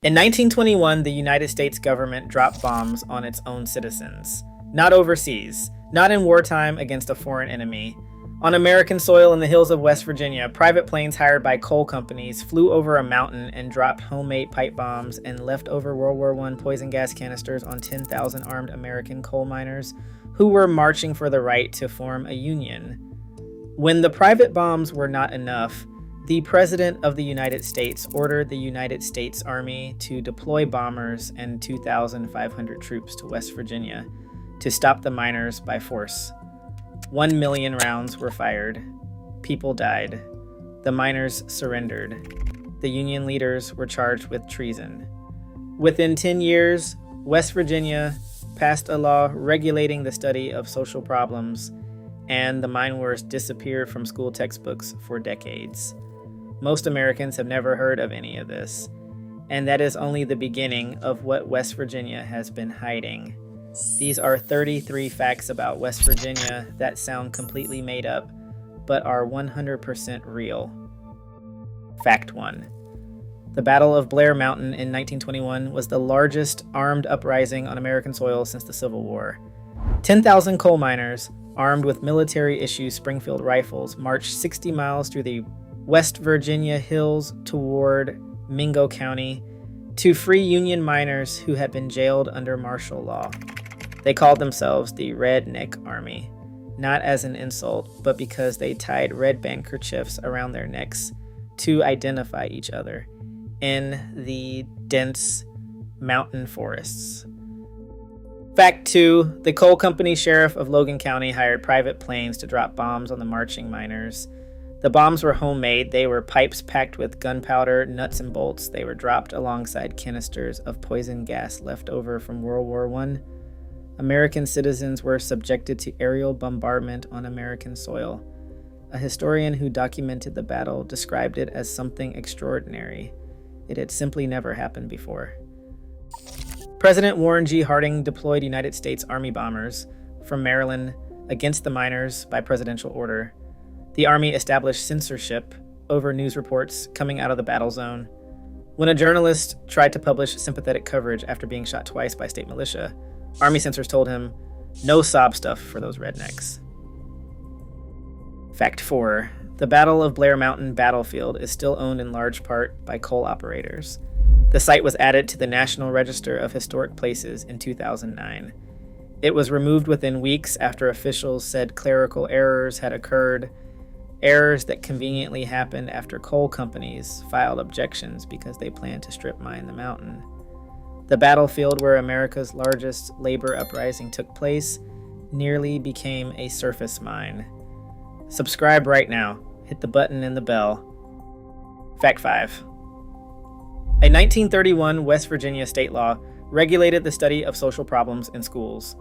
In 1921, the United States government dropped bombs on its own citizens. Not overseas, not in wartime against a foreign enemy. On American soil in the hills of West Virginia, private planes hired by coal companies flew over a mountain and dropped homemade pipe bombs and leftover World War I poison gas canisters on 10,000 armed American coal miners who were marching for the right to form a union. When the private bombs were not enough, the President of the United States ordered the United States Army to deploy bombers and 2,500 troops to West Virginia to stop the miners by force. 1 million rounds were fired. People died. The miners surrendered. The Union leaders were charged with treason. Within 10 years, West Virginia passed a law regulating the study of social problems, and the mine wars disappeared from school textbooks for decades. Most Americans have never heard of any of this, and that is only the beginning of what West Virginia has been hiding. These are 33 facts about West Virginia that sound completely made up, but are 100% real. Fact 1. The Battle of Blair Mountain in 1921 was the largest armed uprising on American soil since the Civil War. 10,000 coal miners, armed with military-issue Springfield rifles, marched 60 miles through the West Virginia hills toward Mingo County to free Union miners who had been jailed under martial law. They called themselves the Redneck Army, not as an insult, but because they tied red handkerchiefs around their necks to identify each other in the dense mountain forests. Fact 2. The coal company sheriff of Logan County hired private planes to drop bombs on the marching miners. The bombs were homemade. They were pipes packed with gunpowder, nuts, and bolts. They were dropped alongside canisters of poison gas left over from World War I. American citizens were subjected to aerial bombardment on American soil. A historian who documented the battle described it as something extraordinary. It had simply never happened before. President Warren G. Harding deployed United States Army bombers from Maryland against the miners by presidential order. The Army established censorship over news reports coming out of the battle zone. When a journalist tried to publish sympathetic coverage after being shot twice by state militia, Army censors told him, "No sob stuff for those rednecks." Fact 4. The Battle of Blair Mountain battlefield is still owned in large part by coal operators. The site was added to the National Register of Historic Places in 2009. It was removed within weeks after officials said clerical errors had occurred, errors that conveniently happened after coal companies filed objections because they planned to strip mine the mountain. The battlefield where America's largest labor uprising took place nearly became a surface mine. Subscribe right now. Hit the button and the bell. Fact 5. A 1931 West Virginia state law regulated the study of social problems in schools.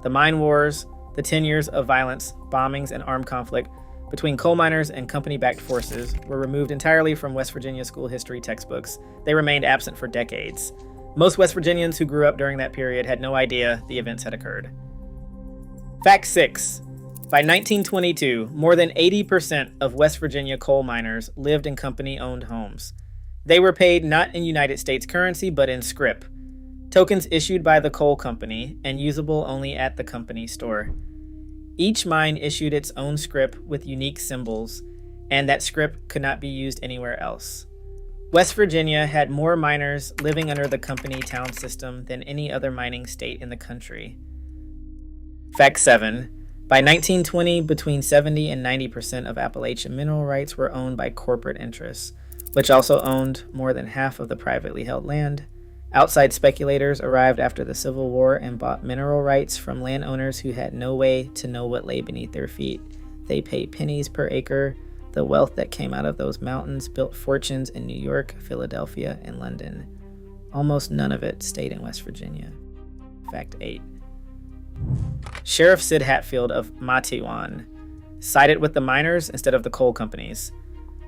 The mine wars, the 10 years of violence, bombings, and armed conflict between coal miners and company-backed forces were removed entirely from West Virginia school history textbooks. They remained absent for decades. Most West Virginians who grew up during that period had no idea the events had occurred. Fact 6. By 1922, more than 80% of West Virginia coal miners lived in company-owned homes. They were paid not in United States currency, but in scrip, tokens issued by the coal company and usable only at the company store. Each mine issued its own scrip with unique symbols, and that scrip could not be used anywhere else. West Virginia had more miners living under the company town system than any other mining state in the country. Fact 7. By 1920, between 70 and 90% of Appalachian mineral rights were owned by corporate interests, which also owned more than half of the privately held land. Outside speculators arrived after the Civil War and bought mineral rights from landowners who had no way to know what lay beneath their feet. They paid pennies per acre. The wealth that came out of those mountains built fortunes in New York, Philadelphia, and London. Almost none of it stayed in West Virginia. Fact 8. Sheriff Sid Hatfield of Matewan sided with the miners instead of the coal companies.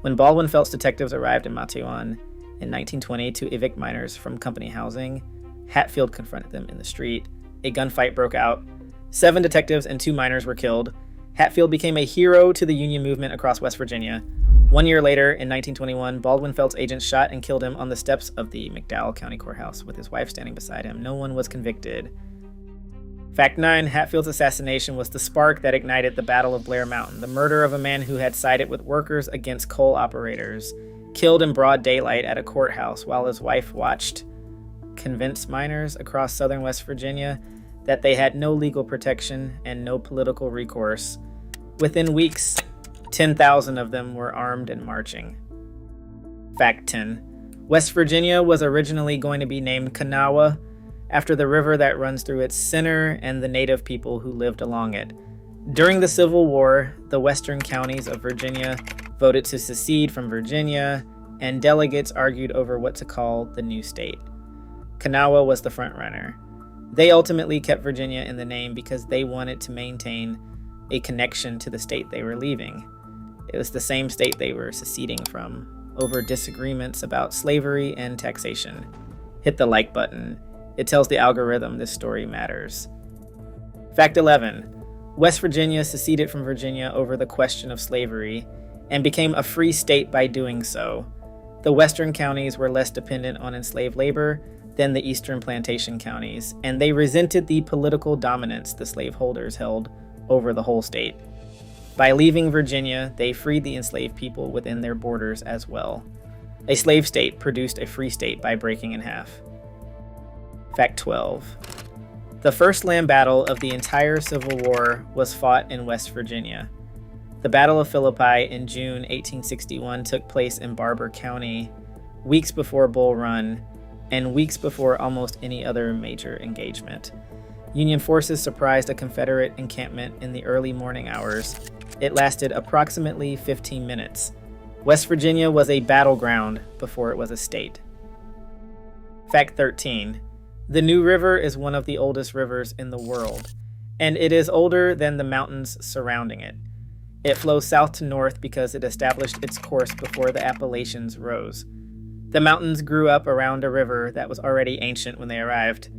When Baldwin Felts detectives arrived in Matewan in 1920 to evict miners from company housing, Hatfield confronted them in the street. A gunfight broke out. 7 detectives and 2 miners were killed. Hatfield became a hero to the Union movement across West Virginia. 1 year later, in 1921, Baldwin Felt's agents shot and killed him on the steps of the McDowell County Courthouse with his wife standing beside him. No one was convicted. Fact 9, Hatfield's assassination was the spark that ignited the Battle of Blair Mountain, the murder of a man who had sided with workers against coal operators, killed in broad daylight at a courthouse while his wife watched, convinced miners across southern West Virginia that they had no legal protection and no political recourse. Within weeks, 10,000 of them were armed and marching. Fact 10. West Virginia was originally going to be named Kanawha, after the river that runs through its center and the native people who lived along it. During the Civil War, the western counties of Virginia voted to secede from Virginia, and delegates argued over what to call the new state. Kanawha was the frontrunner. They ultimately kept Virginia in the name because they wanted to maintain a connection to the state they were leaving. It was the same state they were seceding from, over disagreements about slavery and taxation. Hit the like button. It tells the algorithm this story matters. Fact 11. West Virginia seceded from Virginia over the question of slavery and became a free state by doing so. The western counties were less dependent on enslaved labor than the eastern plantation counties, and they resented the political dominance the slaveholders held over the whole state. By leaving Virginia, they freed the enslaved people within their borders as well. A slave state produced a free state by breaking in half. Fact 12. The first land battle of the entire Civil War was fought in West Virginia. The Battle of Philippi in June 1861 took place in Barber County, weeks before Bull Run, and weeks before almost any other major engagement. Union forces surprised a Confederate encampment in the early morning hours. It lasted approximately 15 minutes. West Virginia was a battleground before it was a state. Fact 13. The New River is one of the oldest rivers in the world, and it is older than the mountains surrounding it. It flows south to north because it established its course before the Appalachians rose. The mountains grew up around a river that was already ancient when they arrived.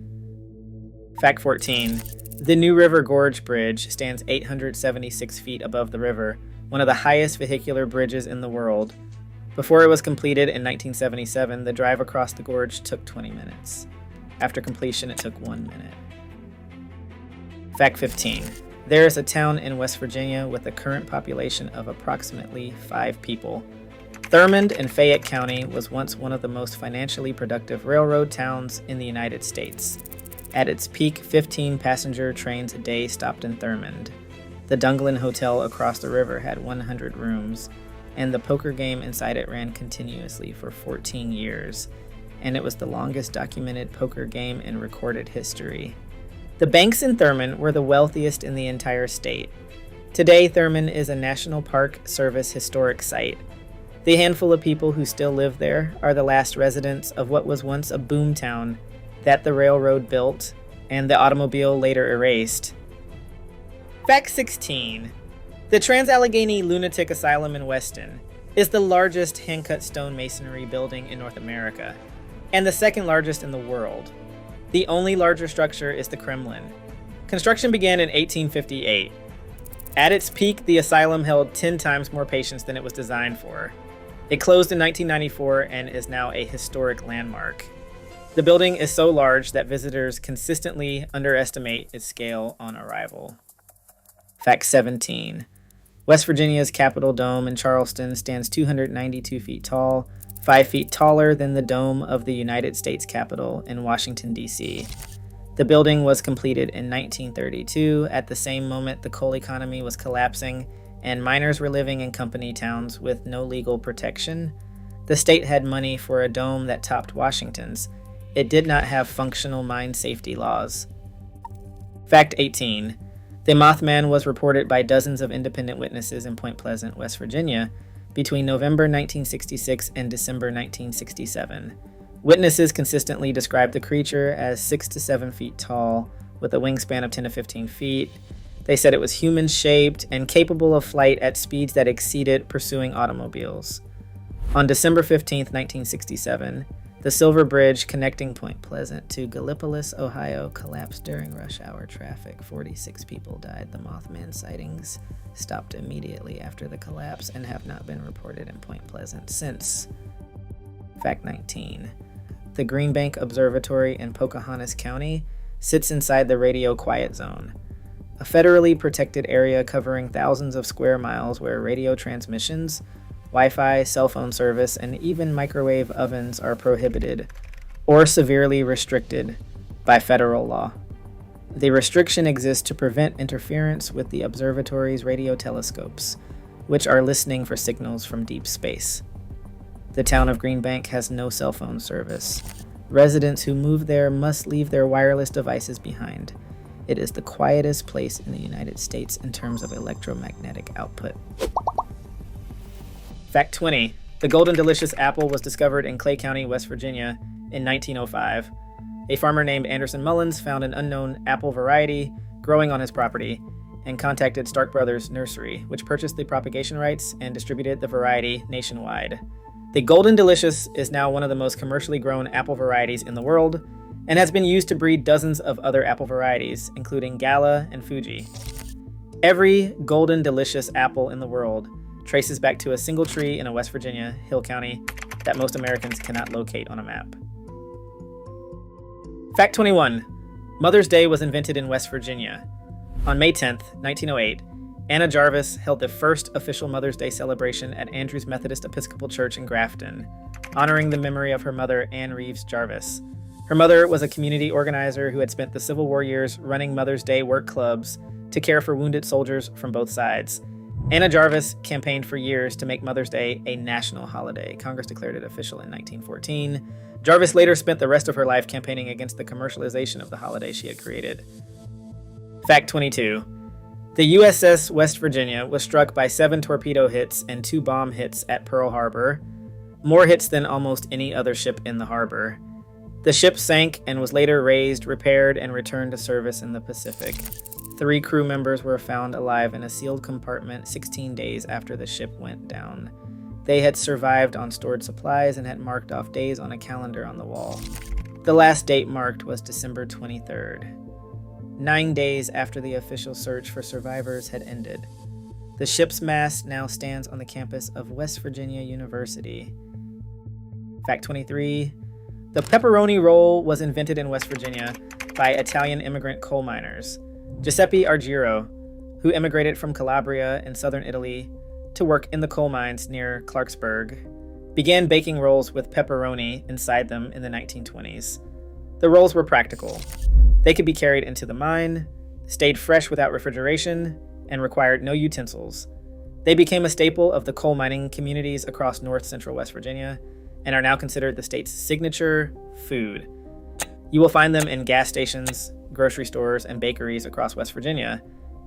Fact 14. The New River Gorge Bridge stands 876 feet above the river, one of the highest vehicular bridges in the world. Before it was completed in 1977, the drive across the gorge took 20 minutes. After completion, it took 1 minute. Fact 15. There is a town in West Virginia with a current population of approximately 5 people. Thurmond in Fayette County was once one of the most financially productive railroad towns in the United States. At its peak, 15 passenger trains a day stopped in Thurmond. The Dunglin Hotel across the river had 100 rooms, and the poker game inside it ran continuously for 14 years, and it was the longest documented poker game in recorded history. The banks in Thurmond were the wealthiest in the entire state. Today, Thurmond is a National Park Service historic site. The handful of people who still live there are the last residents of what was once a boom town that the railroad built and the automobile later erased. Fact 16. The Trans-Allegheny Lunatic Asylum in Weston is the largest hand-cut stone masonry building in North America, and the second largest in the world. The only larger structure is the Kremlin. Construction began in 1858. At its peak, the asylum held 10 times more patients than it was designed for. It closed in 1994 and is now a historic landmark. The building is so large that visitors consistently underestimate its scale on arrival. Fact 17. West Virginia's Capitol Dome in Charleston stands 292 feet tall, 5 feet taller than the dome of the United States Capitol in Washington, D.C. The building was completed in 1932. At the same moment, the coal economy was collapsing and miners were living in company towns with no legal protection. The state had money for a dome that topped Washington's. It did not have functional mine safety laws. Fact 18. The Mothman was reported by dozens of independent witnesses in Point Pleasant, West Virginia, between November 1966 and December 1967. Witnesses consistently described the creature as 6 to 7 feet tall, with a wingspan of 10 to 15 feet. They said it was human-shaped and capable of flight at speeds that exceeded pursuing automobiles. On December 15, 1967, The Silver Bridge connecting Point Pleasant to Gallipolis, Ohio, collapsed during rush hour traffic. 46 people died. The Mothman sightings stopped immediately after the collapse and have not been reported in Point Pleasant since. Fact 19. The Green Bank Observatory in Pocahontas County sits inside the radio quiet zone, a federally protected area covering thousands of square miles where radio transmissions, Wi-Fi, cell phone service, and even microwave ovens are prohibited or severely restricted by federal law. The restriction exists to prevent interference with the observatory's radio telescopes, which are listening for signals from deep space. The town of Green Bank has no cell phone service. Residents who move there must leave their wireless devices behind. It is the quietest place in the United States in terms of electromagnetic output. Fact 20. The Golden Delicious apple was discovered in Clay County, West Virginia in 1905. A farmer named Anderson Mullins found an unknown apple variety growing on his property and contacted Stark Brothers Nursery, which purchased the propagation rights and distributed the variety nationwide. The Golden Delicious is now one of the most commercially grown apple varieties in the world and has been used to breed dozens of other apple varieties, including Gala and Fuji. Every Golden Delicious apple in the world traces back to a single tree in a West Virginia, Hill County, that most Americans cannot locate on a map. Fact 21. Mother's Day was invented in West Virginia. On May 10, 1908, Anna Jarvis held the first official Mother's Day celebration at Andrews Methodist Episcopal Church in Grafton, honoring the memory of her mother, Ann Reeves Jarvis. Her mother was a community organizer who had spent the Civil War years running Mother's Day work clubs to care for wounded soldiers from both sides. Anna Jarvis campaigned for years to make Mother's Day a national holiday. Congress declared it official in 1914. Jarvis later spent the rest of her life campaigning against the commercialization of the holiday she had created. Fact 22. The USS West Virginia was struck by 7 torpedo hits and 2 bomb hits at Pearl Harbor, more hits than almost any other ship in the harbor. The ship sank and was later raised, repaired, and returned to service in the Pacific. 3 crew members were found alive in a sealed compartment 16 days after the ship went down. They had survived on stored supplies and had marked off days on a calendar on the wall. The last date marked was December 23rd. 9 days after the official search for survivors had ended. The ship's mast now stands on the campus of West Virginia University. Fact 23. The pepperoni roll was invented in West Virginia by Italian immigrant coal miners. Giuseppe Argiro, who immigrated from Calabria in southern Italy to work in the coal mines near Clarksburg, began baking rolls with pepperoni inside them in the 1920s. The rolls were practical. They could be carried into the mine, stayed fresh without refrigeration, and required no utensils. They became a staple of the coal mining communities across north central West Virginia and are now considered the state's signature food. You will find them in gas stations, grocery stores, and bakeries across West Virginia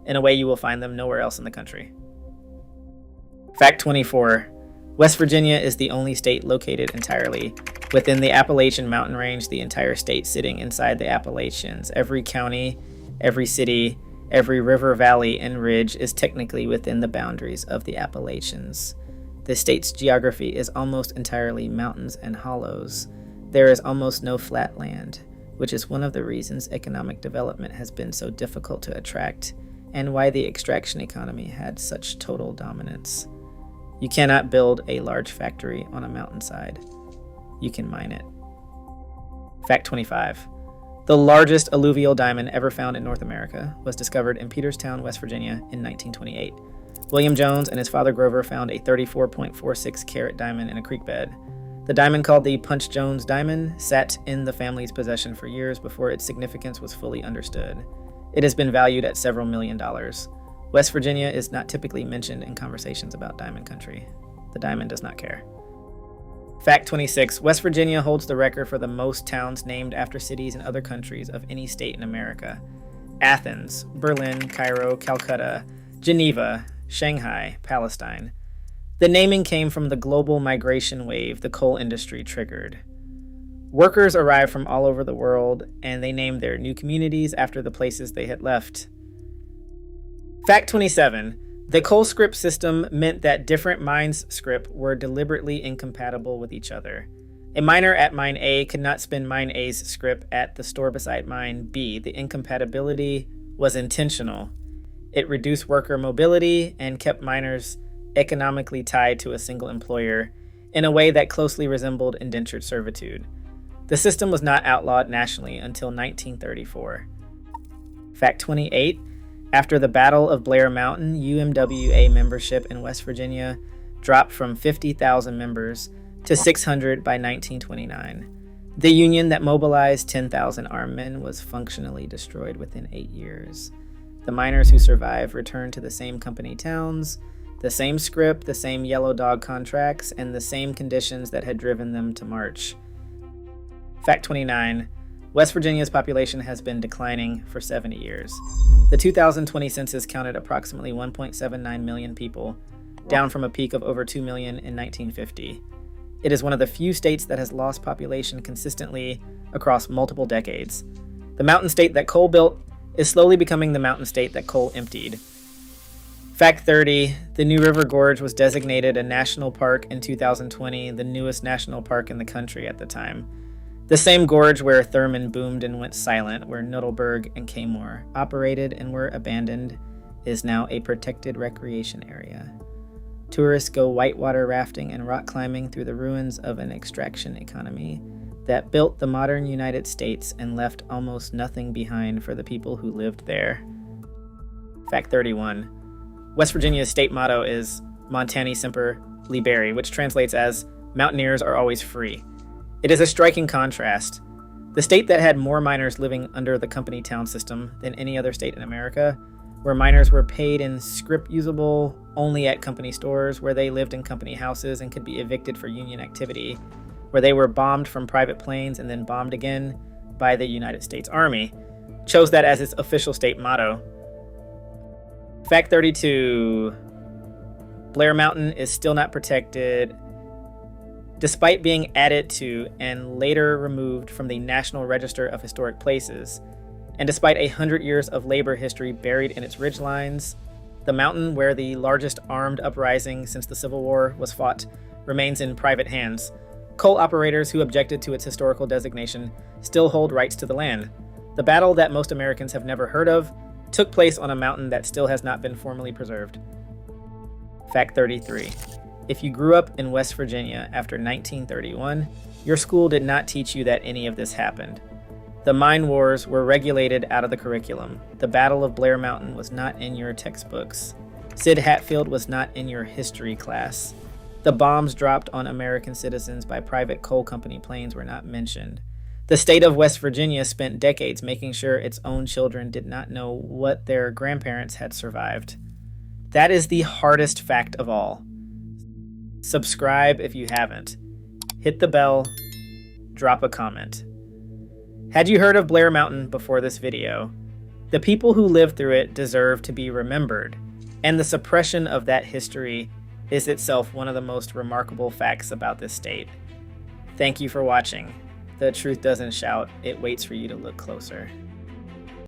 in a way you will find them nowhere else in the country. Fact 24. West Virginia is the only state located entirely within the Appalachian mountain range, the entire state sitting inside the Appalachians. Every county, every city, every river, valley, and ridge is technically within the boundaries of the Appalachians. The state's geography is almost entirely mountains and hollows. There is almost no flat land, which is one of the reasons economic development has been so difficult to attract and why the extraction economy had such total dominance. You cannot build a large factory on a mountainside. You can mine it. Fact 25. The largest alluvial diamond ever found in North America was discovered in Peterstown, West Virginia in 1928. William Jones and his father Grover found a 34.46 carat diamond in a creek bed. The diamond, called the Punch Jones diamond, sat in the family's possession for years before its significance was fully understood. It has been valued at several $1 million. West Virginia is not typically mentioned in conversations about diamond country. The diamond does not care. Fact 26. West Virginia holds the record for the most towns named after cities in other countries of any state in America. Athens, Berlin, Cairo, Calcutta, Geneva, Shanghai, Palestine. The naming came from the global migration wave the coal industry triggered. Workers arrived from all over the world, and they named their new communities after the places they had left. Fact 27. The coal script system meant that different mines' script were deliberately incompatible with each other. A miner at Mine A could not spend Mine A's scrip at the store beside Mine B. The incompatibility was intentional. It reduced worker mobility and kept miners economically tied to a single employer in a way that closely resembled indentured servitude. The system was not outlawed nationally until 1934. Fact 28. After the Battle of Blair Mountain, UMWA membership in West Virginia dropped from 50,000 members to 600 by 1929. The union that mobilized 10,000 armed men was functionally destroyed within 8 years. The miners who survived returned to the same company towns, the same scrip, the same yellow dog contracts, and the same conditions that had driven them to march. Fact 29. West Virginia's population has been declining for 70 years. The 2020 census counted approximately 1.79 million people, down from a peak of over 2 million in 1950. It is one of the few states that has lost population consistently across multiple decades. The mountain state that coal built is slowly becoming the mountain state that coal emptied. Fact 30. The New River Gorge was designated a national park in 2020, the newest national park in the country at the time. The same gorge where Thurman boomed and went silent, where Nuttallburg and Kmart operated and were abandoned, is now a protected recreation area. Tourists go whitewater rafting and rock climbing through the ruins of an extraction economy that built the modern United States and left almost nothing behind for the people who lived there. Fact 31. West Virginia's state motto is Montani Semper Liberi, which translates as Mountaineers are always free. It is a striking contrast. The state that had more miners living under the company town system than any other state in America, where miners were paid in scrip usable only at company stores, where they lived in company houses and could be evicted for union activity, where they were bombed from private planes and then bombed again by the United States Army, chose that as its official state motto. Fact 32. Blair Mountain is still not protected, despite being added to and later removed from the National Register of Historic Places, and despite 100 years of labor history buried in its ridgelines. The mountain where the largest armed uprising since the Civil War was fought remains in private hands. Coal operators who objected to its historical designation still hold rights to the land. The battle that most Americans have never heard of took place on a mountain that still has not been formally preserved. Fact 33. If you grew up in West Virginia after 1931, your school did not teach you that any of this happened. The mine wars were regulated out of the curriculum. The Battle of Blair Mountain was not in your textbooks. Sid Hatfield was not in your history class. The bombs dropped on American citizens by private coal company planes were not mentioned. The state of West Virginia spent decades making sure its own children did not know what their grandparents had survived. That is the hardest fact of all. Subscribe if you haven't. Hit the bell. Drop a comment. Had you heard of Blair Mountain before this video? The people who lived through it deserve to be remembered, and the suppression of that history is itself one of the most remarkable facts about this state. Thank you for watching. The truth doesn't shout, it waits for you to look closer.